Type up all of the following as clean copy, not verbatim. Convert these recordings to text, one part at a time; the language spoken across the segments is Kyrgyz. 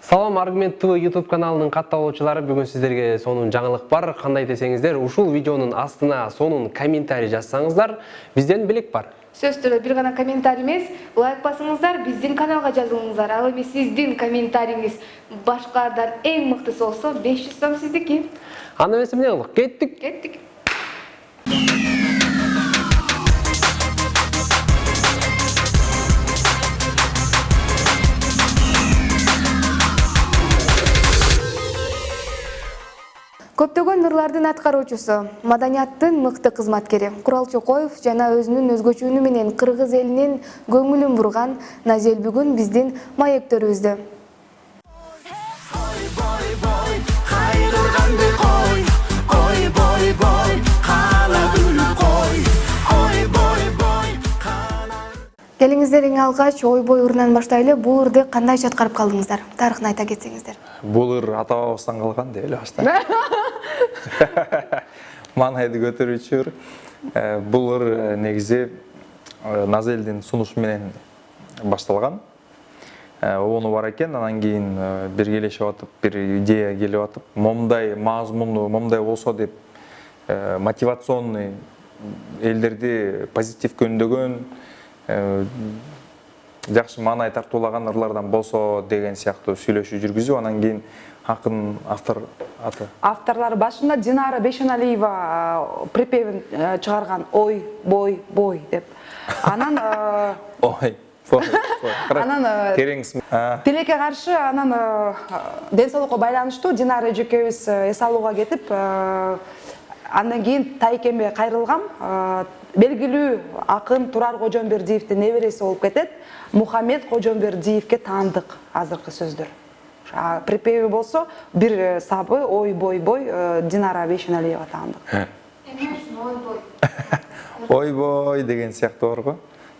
Салам, Аргумент ТВ YouTube каналынын катталуучулары, бүгүн сиздерге сонун жаңылык бар. Кандай десеңиздер, ушул видеонун астына сонун комментарий жазсаңыздар, бизден билик бар. Сөз түрү бир гана комментарий эмес, лайк басыңыздар, биздин каналга жазылыңыздар. Ал эми сиздин комментарийиңиз башкалардан эң мыктысы болсо 500 сом сиздики. Аны эмесе эмне кылдык? Кеттик. Кеттик. Көптөгөн ырлардын аткаруучусу, маданияттын мыкты кызматкери Курал Чокоев жана өзүнүн өзгөчөлүгү менен кыргыз элинин көңүлүн бурган Назел бүгүн биздин маектөрүбүздө. Келиңиздер, эң алгач ойбой ырынан баштайлы. Бул ырды кандайча аткарып калдыңыздар? Тарыхын айта кетсеңиздер. Бул ыр ата бабабыздан калган деп эле башта. Манайды көтөрүүчү ыр. Бул ыр негизи Назелдин сунушу менен башталган. Ону бар экен, анан кийин биргелешип атып, бир идея келип атып, момундай мазмуну, момундай болсо деп мотивационный элдерди позитивге үндөгөн, жакшы маанай тартуулаган ырлардан болсо деген сыяктуу сүйлөшүү жүргүзүп, анан кийин акын автор аты. Авторлары башында Динара Бейшеналиева припевин чыгарган ой, бой, бой деп. Анан Ой, анан тилекке каршы анан ден соолукка байланыштуу Динара эжекебиз эс алууга кетип, андан кийин Тайкемге кайрылгам. Белгилүү акын Турар Кожомбердиевдин небереси болуп кетет. Мухаммед Кожомбердиевге таандык азыркы сөздөр. Припеви болсо бир сабы ой, бой, бой Динара Бейшеналиева таандык. Эмне үчүн ой, бой? Ой, бой деген сыяктуу бар го.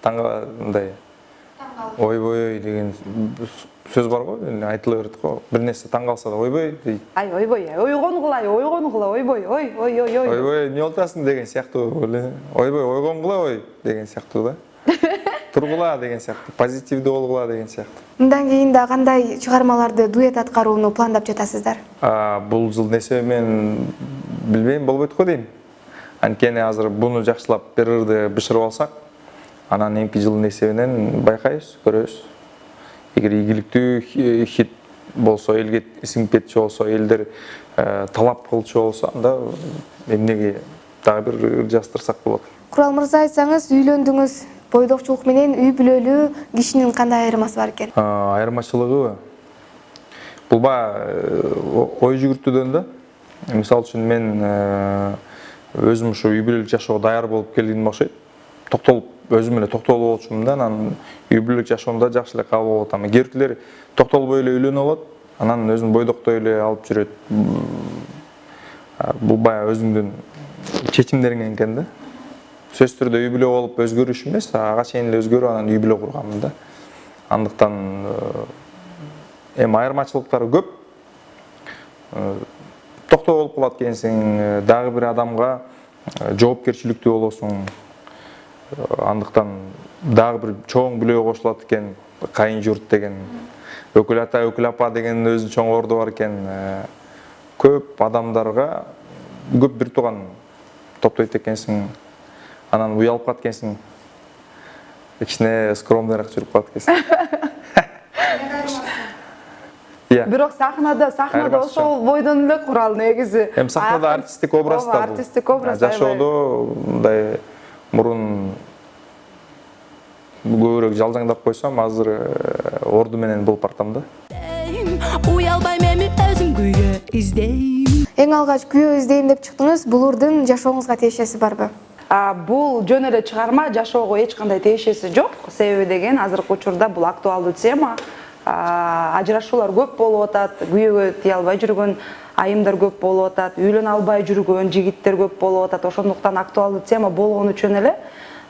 Таңга мындай ой, бой деген сөз бар го, айтыла берет го. Бир нерсе таң калса да ой, бой дейт. Ай, ой, бой, ойгон кылай, ой, бой, ой, ой, ой, ой. Ой, бой, эмне болтасың деген сыяктуу. Ой, бой, ойгон кыла ой деген сыяктуу да. Тургула деген сыяктуу, позитивдүү болгула деген сыяктуу. Мындан кийин да кандай чыгармаларды дуэт аткарууну пландап жатасыздар? Бул жыл нерсе мен билбейм, болбойт го дейм. Анткени азыр буну жакшылап бир ырды бышырып алсак, анан эмки жыл нерсе менен байкайбыз, көрөбүз. Эгер ийгиликтүү хит болсо, элге сиңип кетчү болсо, элдер талап кылчу болсо, анда эмнеге дагы бир ыр жаздырсак болот. Курал мырза, айтсаңыз, үйлөндүңүз. Бойдокчулук менен үй бүлөлүү кишинин кандай айырмасы бар экен? Айырмачылыгы бул ой жүгүртүүдөн да. Мисалы үчүн мен өзүм ушу үй бүлөлүк жашоого даяр болуп келгеним окшойт. Өзүм эле токтолуп болчумун да, анан үй бүлөлүк жашоомдо жакшы эле кабыл болуп атам. Кээбиркилер токтолбой эле үйлөнүп алат, анан өзүн бойдоктой эле алып жүрөт. Бул баягы өзүңдүн чечимдериң экен да. Сөз түрдө үй бүлө болуп өзгөрүш эмес, ага чейин эле өзгөрүп анан үй бүлө курганмын да. Андыктан эми айырмачылыктары көп. Токтоо болуп калат экенсиң, дагы бир адамга жоопкерчиликтүү болосуң. Андыктан дагы бир чоң бүлөгө кошулат экен, кайын журт деген, өкүл ата, өкүл апа деген өзүнүн чоң орду бар экен. Көп адамдарга көп бир тууган топтойт экенсиң. Анан уялып калат экенсиң. Кичине скромныйраак жүрүп калат экенсиң. Бирок сахнада ошол бойдон эле Курал негизи. Эми сахнада артисттик образ да бул. Артисттик образ. Жашоодо мындай мурун көбүрөөк жалжаңдап койсом, азыр орду менен болуп бартам да. Уялбайм эми өзүм күйгө издейм. Эң алгач күйөө издейм деп чыктыңыз. Бул ырдын жашооңузга тиешеси барбы? Бул жөн эле чыгарма, жашоого эч кандай тиешеси жок. Себеби деген азыркы учурда бул актуалдуу тема. Ажырашуулар көп болуп атат, күйөөгө тие албай жүргөн айымдар көп болуп атат, үйлөнө албай жүргөн жигиттер көп болуп атат. Ошондуктан актуалдуу тема болгон үчүн эле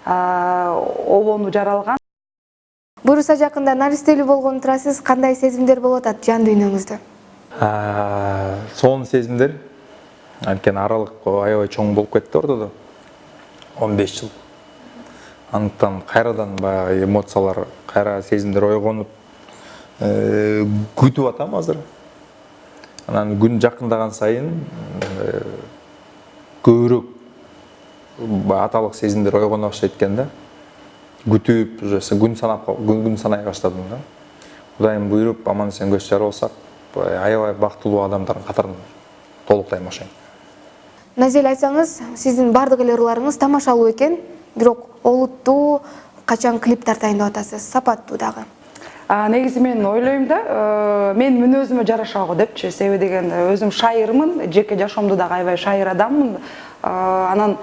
обону жаралган. Буюрса жакында наристелүү болгон турасыз, кандай сезимдер болуп атат жан дүйнөңүздө? Сонун сезимдер. Анткени аралык аябай чоң болуп кетти ортодо. 15 жыл. Андыктан кайрадан баягы эмоциялар, кайра сезимдер ойгонуп, күтүп атам азыр. Анан күн жакындаган сайын көбүрөөк аталык сезимдер ойгоно баштайт экен да. Күтүп, уже күн санай баштадым да. Кудайым буйруп, аман эсен көз чара болсак, аябай бактылуу адамдардын катарын толуктайм ошоң. Назел, айтсаңыз, сиздин бардык эле ырларыңыз тамашалуу экен, бирок олуттуу качан клип тартайын деп атасыз, сапаттуу дагы. Негизи мен ойлойм да, мен мүнөзүмө жараша го депчи, себеби деген өзүм шайырмын, жеке жашоомдо дагы аябай шайыр адаммын. Анан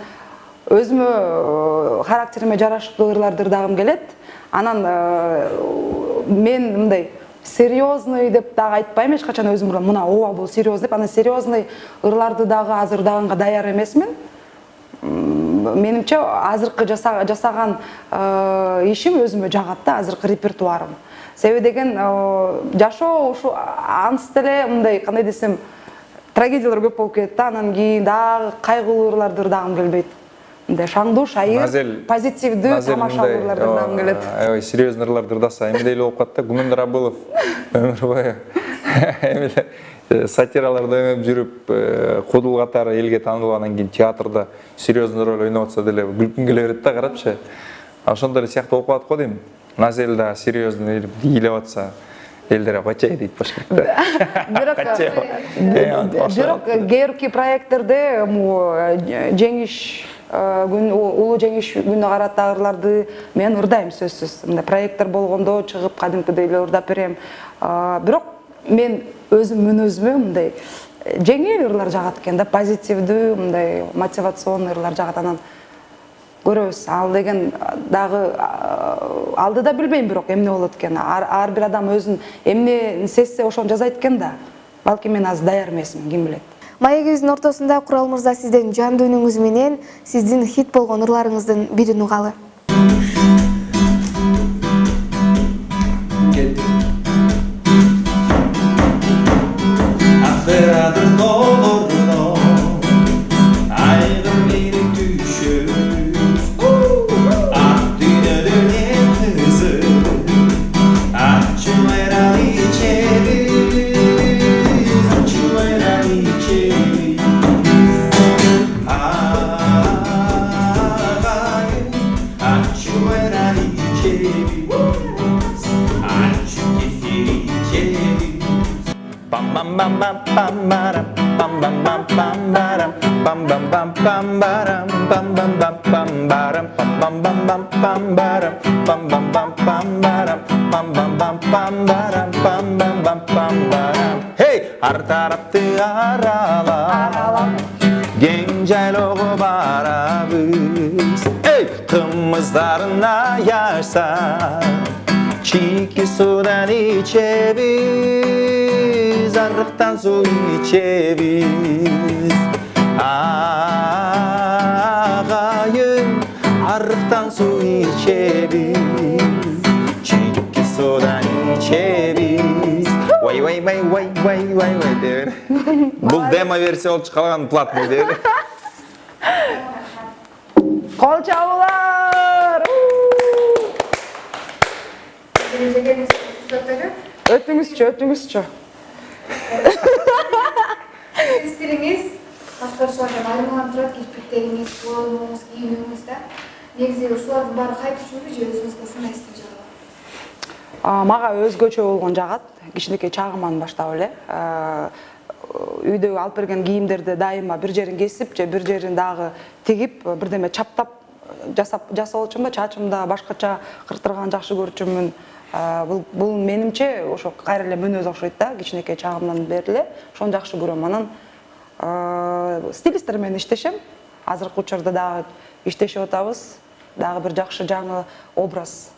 өзүмө характериме жараштуу ырларды ырдагым келет. Анан мен мындай серьезный деп дагы айтпайм эч качан өзүм, мына ооба бул серьезный деп, анан серьезный ырларды дагы азыр ырдаганга даяр эмесмин. Менимче азыркы жасаган ишим өзүмө жагат да, азыркы репертуарым. Себеби деген жашоо ушу ансыз деле мындай, кандай десем, трагедиялар көп болуп кетет да, анан кийин дагы кайгылуу ырларды ырдагым келбейт. Мындай шаңдуу, шайыр, позитивдүү, тамашалуу ырларды ырдагым келет. Аябай серьезный ырларды ырдаса эмне эле болуп калат да, Гүмөндөр Абылов өмүр бою сатираларда өңөп жүрүп, кудул катары элге таанылып, анан кийин театрда серьезный роль ойноп атса деле күлкүм келе берет да карапчы. Ошондой эле сыяктуу болуп калат го дейм. Назел да серьезный бийлеп атса, элдер бачай дейт башкыртта. Бирок кээинки проекттерде жеңиш улуу жеңиш күнүнө карата ырларды мен ырдайм сөзсүз. Мындай проекттер болгондо чыгып кадимкидей эле ырдап берем. Бирок мен өзүм мүнөзүмө мындай жеңил ырлар жагат экен да, позитивдүү, мындай мотивационный ырлар жагат. Анан көрөбүз. Ал деген дагы алдыда билбейм, бирок эмне болот экен. Ар бир адам өзүн эмне сезсе ошону жазайт экен да. Балки мен азыр даяр эмесмин, ким билет. Маегибиздин ортосунда Курал мырза сиздин жандуу үнүңүз менен сиздин хит болгон ырларыңыздын бирин угалы. Hey, har taraptı arala, gen jaylogo barabız. Hey, kımızlarına yaşsa, çiki sudan içebiz, arıktan su içebiz. Ağayım, arıktan su içebiz, çiki sudan içebiz. Vay vay vay vay vay vay vay der. Bul demo versiya olуп калган платный der. Кол чабуулар! Өтүңүзчү. Стилиңиз башкарушулардан айырмаланып турат, кийиптериңиз, колонуңуз, кийимиңиз да. Негизи ушулардын баары кайтып жүрбү же өзүңүзгө ушундай стиль жагат? Мага өзгөчө болгон жагат. Кичинекей чагыман баштап эле. Үйдөгү алып берген кийимдерди дайыма бир жерин кесип же бир жерин дагы тигип, бирдеме чаптап жасап алчумун да, чачымда башкача кыртырган жакшы көрчүмүн. Бул менимче ошо кайра эле мүнөз окшойт да, кичинекей чагымдан бери эле ошону жакшы көрөм. Анан стилистер менен иштешем. Азыркы учурда дагы иштешип атабыз. Дагы бир жакшы жаңы образ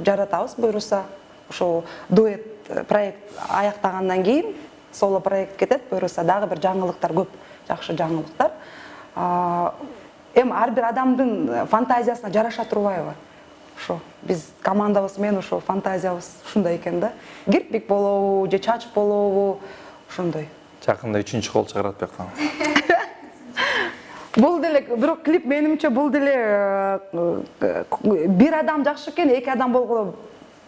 жаратабыз буюрса. Ошо дуэт проект аяктагандан кийин соло проект кетет, буюрса дагы бир жаңылыктар көп, жакшы жаңылыктар. Эми ар бир адамдын фантазиясына жараша турбайбы? Ошо биз командабыз менен ошо фантазиябыз ушундай экен да. Кирпик болобу же чач болобу, ошондой. Жакында 3-чү кол чыгарат бияктан. Бул деле бирок клип менимче бул деле бир адам жакшы экен, эки адам болгону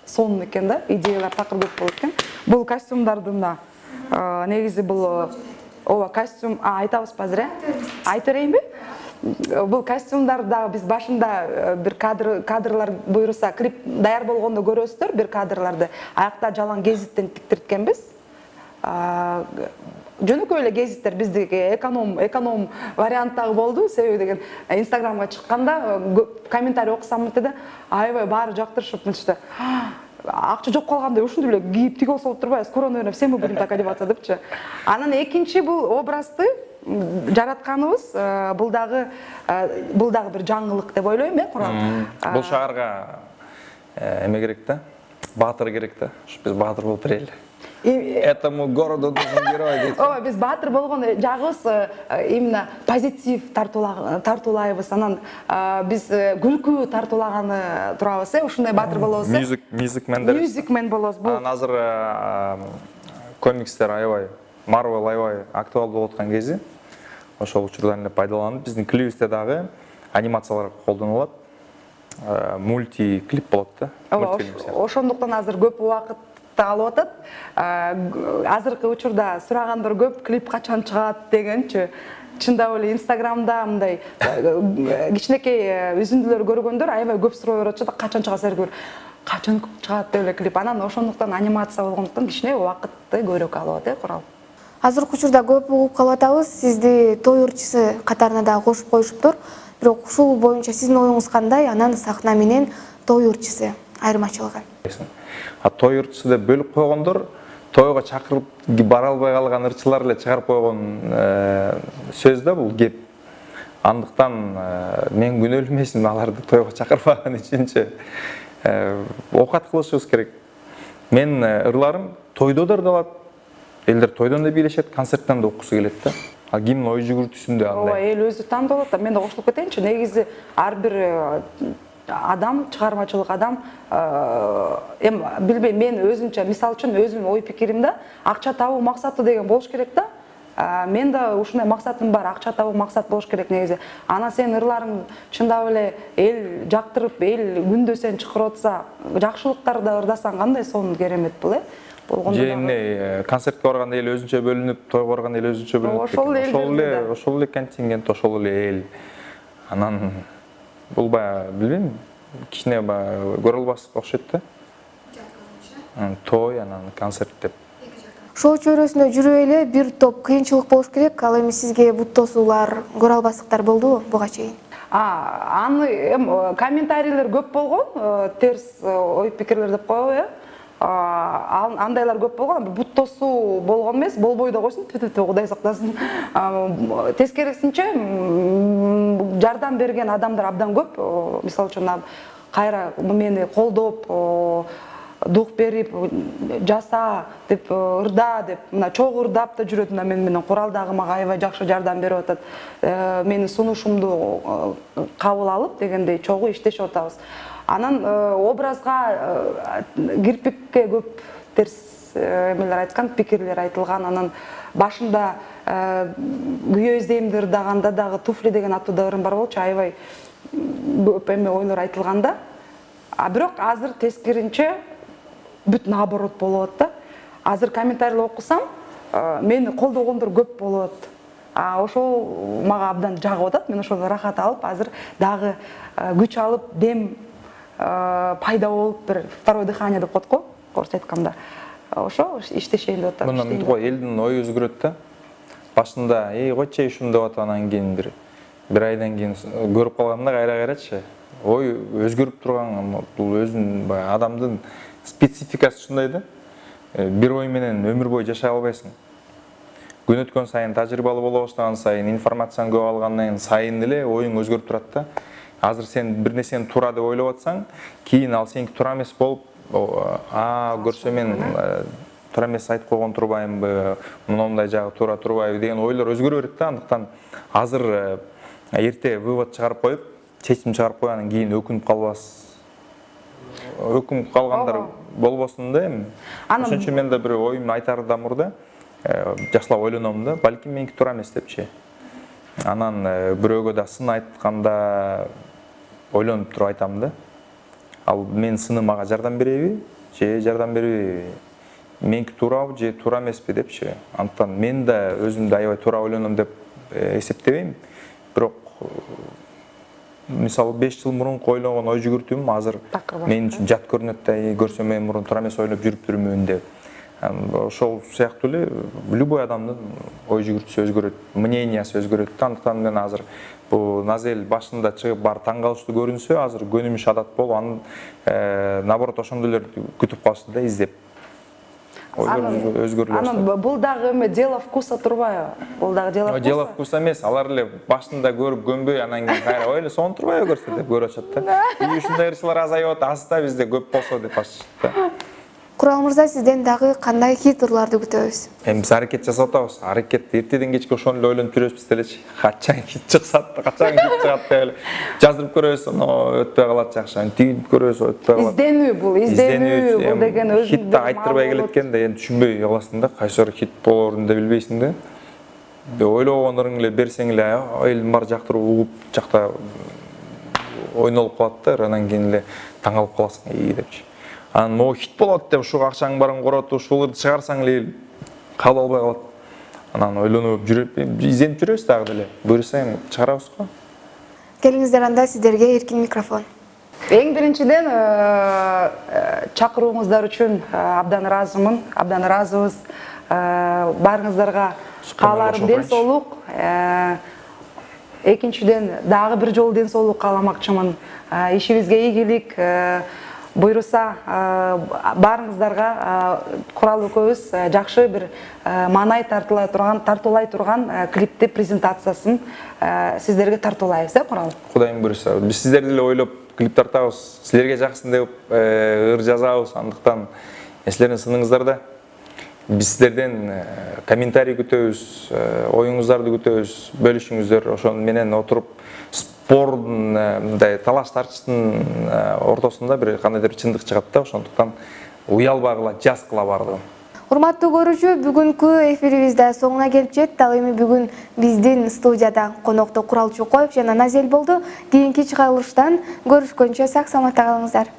сонун экен да, идеялар такыр көп болот экен. Бул костюмдардын да негизи бул ооба костюм айтабызбы азыр айтып берейинби? Бул костюмдар дагы биз башында бир кадрлар буйруса клип даяр болгондо көрөсүздөр бир кадрларды. Аякта жалаң гезиттен тиктирткенбиз. Жөнөкөй эле гезиттер биздики эконом варианттагы болду. Себеби деген Инстаграмга чыкканда комментарий окусам мынтеде аябай баары жактырышып мынтишти. Акча жок калгандай ушундай эле кийип тиге алса болуп турбайбыз, коронавирус всем мы будем так одеваться депчи. Анан экинчи бул образды жаратканыбыз бул дагы бир жаңылык деп ойлойм, Курал. Бул шаарга эме керек да, баатыр керек да. Биз баатыр болуп берели. Этому городу нужен герой дейт. Ооба, биз баатыр болгон жагыбыз именно позитив тартуулайбыз. Анан биз күлкү тартуулаганы турабыз, ушундай баатыр болобуз. Мюзикмен болобуз. Анан азыр комикстер аябай, Marvel аябай актуалдуу болуп аткан кези, ошол учурдан эле пайдаланып, биздин клипибизде дагы анимациялар колдонулат. Мульти клип болот да. Ошондуктан азыр көп убакыт алып атат. Азыркы учурда сурагандар көп, клип качан чыгат дегенчи. Чындап эле Инстаграмда мындай кичинекей үзүндүлөр көргөндөр аябай көп суроо берет да, качан чыгат, качан чыгат деп эле клип. Анан ошондуктан анимация болгондуктан кичине убакытты көбүрөөк алып атат, Курал. Азыркы учурда көп угуп калып атабыз, сизди той ырчысы катарына да кошуп коюшуптур. Бирок ушул боюнча сиздин оюңуз кандай? Анан сахна менен той ырчысы айырмачылыгы? Той ырчысы деп бөлүп койгондор тойго чакырып бара албай калган ырчылар эле чыгарып койгон сөз да бул кеп. Андыктан мен күнөөлүү эмесмин аларды тойго чакырбаган үчүнчү. Окат кылышыбыз керек. Мен ырларым тойдо да ырдалат. Элдер тойдон да бийлешет, концерттен да окусу келет да. Ал кимдин ой жүгүртүүсүндө андай. Ооба, эл өзү тандалат да. Мен да кошулуп кетейинчи. Негизи ар бир адам, чыгармачылык адам, билбейм, мен өзүнчө мисал үчүн өзүмдүн ой пикиримде акча табуу максаты деген болуш керек да. Мен да ушундай максатым бар, акча табуу максат болуш керек негизи. Анан сен ырларың чындап эле эл жактырып, эл күндө сен чакырып атса, жакшылыктарды ырдасаң кандай сонун керемет бул, болгондо. Же эмне концертке барганда эл өзүнчө бөлүнүп, тойго барганда эл өзүнчө бөлүнүп. Ошол эле контингент, ошол эле эл. Анан бул баягы билбейм, кичине баягы көрө албаслыкка окшойт да. Той, анан концерт деп. Шоу чөйрөсүндө жүрүп эле бир топ кыйынчылык болуш керек. Ал эми сизге бут тосуулар, көрө албастыктар болдубу буга чейин? Аны комментарийлер көп болгон, терс ой пикирлер деп коебу, андайлар көп болгон, бут тосуу болгон эмес, болбой да койсун, Кудай сактасын. Тескерисинче жардам берген адамдар абдан көп. Мисалы үчүн кайра мени колдоп, дух берип, жаса деп, ырда деп, мына чогуу ырдап да жүрөт, мына мен менен Курал дагы мага аябай жакшы жардам берип атат. Менин сунушумду кабыл алып дегендей чогуу иштешип атабыз. Анан образга кирпикке көп терс эмелер айткан, пикирлер айтылган. Анан башында күйөө издейм деп ырдаганда дагы туфли деген аттуу ырым бар болчу, аябай көп эме ойлор айтылган да. Бирок азыр тескеринче бүт наоборот болуп атат да. Азыр комментарийлер окусам, мени колдогондор көп болуп атат. Ошол мага абдан жагып атат. Мен ошол рахат алып, азыр дагы күч алып, дем пайда болуп, бир второе дыхание деп коет го, орусча айтканда. Ошо иштешейин деп атам. Мына мынтип кой, элдин ою өзгөрөт да. Башында, койчу ушуну деп атып, анан кийин бир айдан кийин көрүп калганда кайра-кайрачы. Ой өзгөрүп турган, бул өзүнүн баягы адамдын спецификасы ушундай да. Бир ой менен өмүр бою жашай албайсың. Күн өткөн сайын тажрыйбалуу боло баштаган сайын, информацияны көп алгандан сайын эле оюң өзгөрүп турат да. Азыр сен бир нерсени туура деп ойлоп атсаң, кийин ал сеники туура эмес болуп, көрсө мен туура эмес айтып койгон турбаймынбы, мындай жагы туура турбайбы деген ойлор өзгөрө берет да. Андыктан азыр эрте вывод чыгарып коюп, чечим чыгарып койгандан кийин өкүнүп калбас. Өкүнүп калгандар болбосун да эми. Ошон үчүн мен да бир оюмду айтардан мурда жакшылап ойлоном да, балким меники туура эмес депчи. Анан бирөөгө да сын айтканда ойлонуп туруп айтам да. Ал менин сыным мага жардам береби, же жардам бербейби, меники туурабы же туура эмеспи депчи. Андыктан мен да өзүмдү аябай туура ойлоном деп эсептебейм. Бирок мисалы 5 жыл мурун ойлогон ой жүгүртүүм азыр мен үчүн жат көрүнөт да, көрсөм мен мурун туура эмес ойлоп жүрүптүрмүн деп. Ошол сыяктуу эле любой адамдын ой жүгүртүүсү өзгөрөт, мнениясы өзгөрөт. Андыктан мен азыр бул Назель башында чыгып бар таң калыштуу көрүнсө, азыр көнүмүш адат болуп, анын наоборот ошондой эле күтүп калышты да, издеп. Өзгөрүлөт. Анан бул дагы эме дело вкуса турбайбы? Бул дагы дело вкуса. Дело вкуса эмес, алар эле башында көрүп көнбөй, анан кийин кайра ойло сону турбайбы көрсө деп көрүп атышат да. И ушундай ырчылар азайып атат, азда бизде көп болсо деп атышат да. Курал мырза, сизден дагы кандай хит ырларды күтөбүз? Эми биз аракет жасап атабыз. Аракет эртеден кечке ошону эле ойлонуп жүрөбүз делечи. Качан хит чыкса, качан хит чыгат деп эле жаздырып көрөбүз, өтпөй калат жакшы. Тигип көрөбүз, өтпөй калат. Изденүү бул деген өзү хит да айттырбай келет экен да, эми түшүнбөй каласың да, кайсыр хит болорун да билбейсиң да. Ойлогондорун эле берсең эле элдин баары жактырып угуп, жакта ойнолуп калат да, анан кийин эле таң калып каласың депчи. Анан могу хит болот деп ушуга акчаңдын баарын коротуп, ушул ырды чыгарсаң эле кабыл албай калат. Анан ойлонуп жүрүп, изденип жүрөбүз дагы деле. Буюрса эми чыгарабыз го. Келиңиздер, анда сиздерге эркин микрофон. Эң биринчиден чакырууңуздар үчүн абдан ыраазымын, абдан ыраазыбыз. Баарыңыздарга кааларым ден соолук. Экинчиден дагы бир жолу ден соолук кааламакчымын. Ишибизге ийгилик. Буйруса баарыңыздарга Курал экөөбүз жакшы бир маанай тартуулай турган клипти презентациясын сиздерге тартуулайбыз, Курал? Кудайым буйруса. Биз сиздерди эле ойлоп клип тартабыз. Силерге жаксын деп ыр жазабыз. Андыктан силердин сыныңыздарда биз сиздерден комментарий күтөбүз, оюңуздарды күтөбүз, бөлүшүңүздөр. Ошону менен отуруп спордун мындай талаш тартыштын ортосунда бир кандайдыр чындык чыгат да, ошондуктан уялбагыла, жаз кыла бардыгын. Урматтуу көрүүчү, бүгүнкү эфирибиз да соңуна келип жетти. Ал эми бүгүн биздин студияда конокто Курал Чокоев жана Назель болду. Кийинки чыгарылыштан көрүшкөнчө сак саламатта калыңыздар.